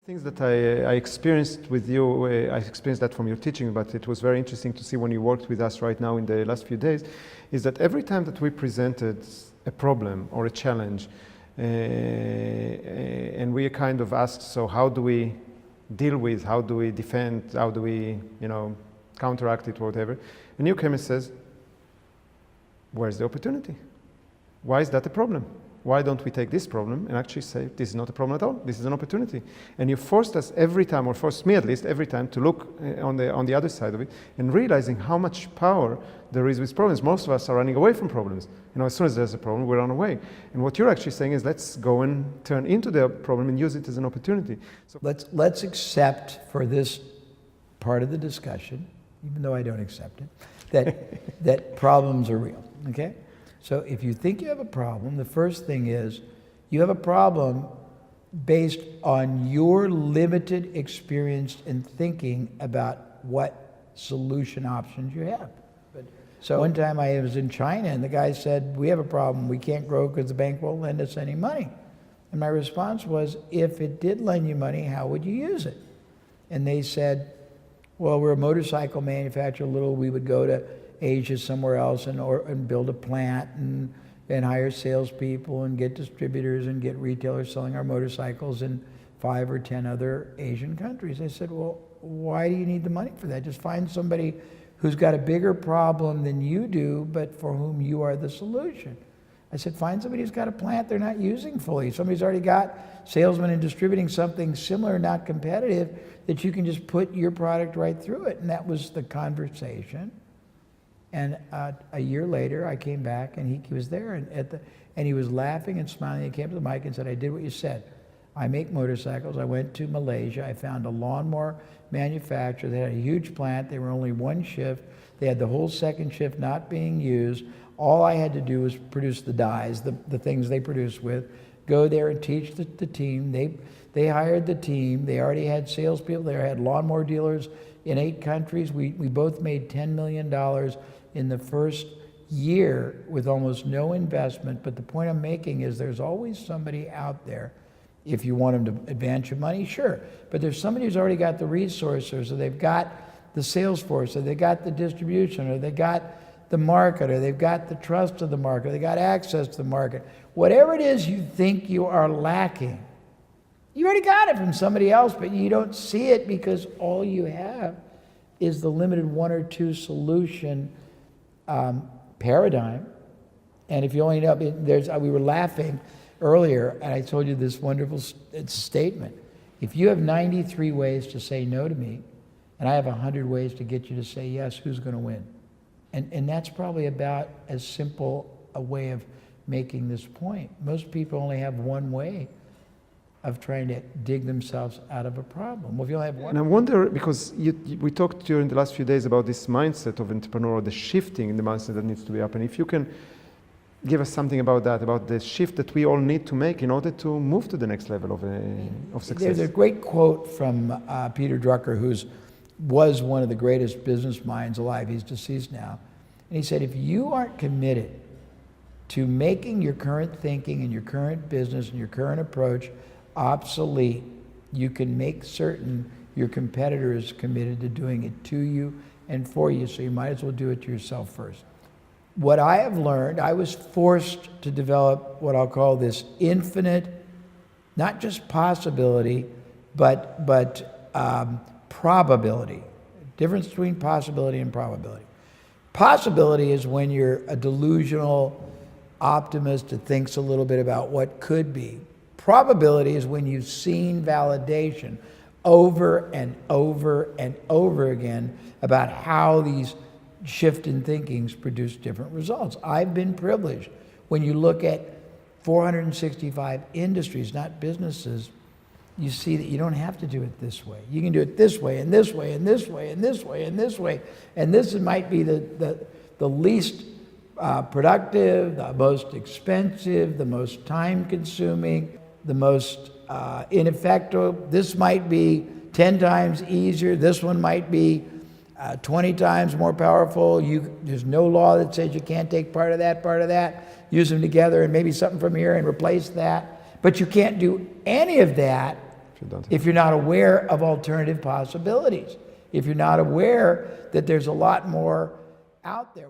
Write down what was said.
Things that I experienced with you, I experienced that from your teaching, but it was very interesting to see when you worked with us right now in the last few days, is that every time that we presented a problem or a challenge, and we kind of asked, so how do we deal with, how do we defend, how do we, counteract it, whatever, and you came and says, where's the opportunity? Why is that a problem? Why don't we take this problem and actually say, this is not a problem at all, this is an opportunity? And you forced us every time, or forced me at least, every time to look on the other side of it and realizing how much power there is with problems. Most of us are running away from problems. As soon as there's a problem, we run away. And what you're actually saying is, let's go and turn into the problem and use it as an opportunity. So let's accept for this part of the discussion, even though I don't accept it, that problems are real, okay? So if you think you have a problem, the first thing is you have a problem based on your limited experience in thinking about what solution options you have. So one time I was in China and the guy said, we have a problem, we can't grow because the bank won't lend us any money. And my response was, if it did lend you money, how would you use it? And they said, well, we're a motorcycle manufacturer, we would go to Asia somewhere else and build a plant and hire salespeople and get distributors and get retailers selling our motorcycles in 5 or 10 other Asian countries. I said, well, why do you need the money for that? Just find somebody who's got a bigger problem than you do, but for whom you are the solution. I said, find somebody who's got a plant they're not using fully. Somebody's already got salesmen and distributing something similar, not competitive, that you can just put your product right through it. And that was the conversation. And a year later, I came back, and he was there, and he was laughing and smiling. He came to the mic and said, I did what you said. I make motorcycles. I went to Malaysia. I found a lawnmower manufacturer. They had a huge plant. They were only one shift. They had the whole second shift not being used. All I had to do was produce the dies, the things they produce with, go there and teach the team. They hired the team. They already had salespeople. They had lawnmower dealers in 8 countries. We both made $10 million in the first year with almost no investment. But the point I'm making is there's always somebody out there. If you want them to advance your money, sure. But there's somebody who's already got the resources, or they've got the sales force, or they got the distribution, or they got the market, or they've got the trust of the market, or they got access to the market. Whatever it is you think you are lacking, you already got it from somebody else, but you don't see it because all you have is the limited 1 or 2 solution paradigm. And if you only know, we were laughing earlier, and I told you this wonderful statement. If you have 93 ways to say no to me, and I have 100 ways to get you to say yes, who's going to win? And that's probably about as simple a way of making this point. Most people only have one way of trying to dig themselves out of a problem. Well, if you only have one. And I wonder, because we talked during the last few days about this mindset of entrepreneur, the shifting in the mindset that needs to be happening. If you can give us something about that, about the shift that we all need to make in order to move to the next level of success. There's a great quote from Peter Drucker, who was one of the greatest business minds alive. He's deceased now. And he said, if you aren't committed to making your current thinking and your current business and your current approach obsolete, you can make certain your competitor is committed to doing it to you and for you, so you might as well do it to yourself first. What I have learned, I was forced to develop what I'll call this infinite, not just possibility, but probability. Difference between possibility and probability. Possibility is when you're a delusional optimist that thinks a little bit about what could be. Probability is when you've seen validation over and over and over again about how these shift in thinkings produce different results. I've been privileged. When you look at 465 industries, not businesses, you see that you don't have to do it this way. You can do it this way and this way and this way and this way and this way. And this might be the least productive, the most expensive, the most time-consuming, the most ineffective. This might be 10 times easier. This one might be 20 times more powerful. There's no law that says you can't take part of that, use them together and maybe something from here and replace that. But you can't do any of that If you don't. If you're not aware of alternative possibilities, if you're not aware that there's a lot more out there.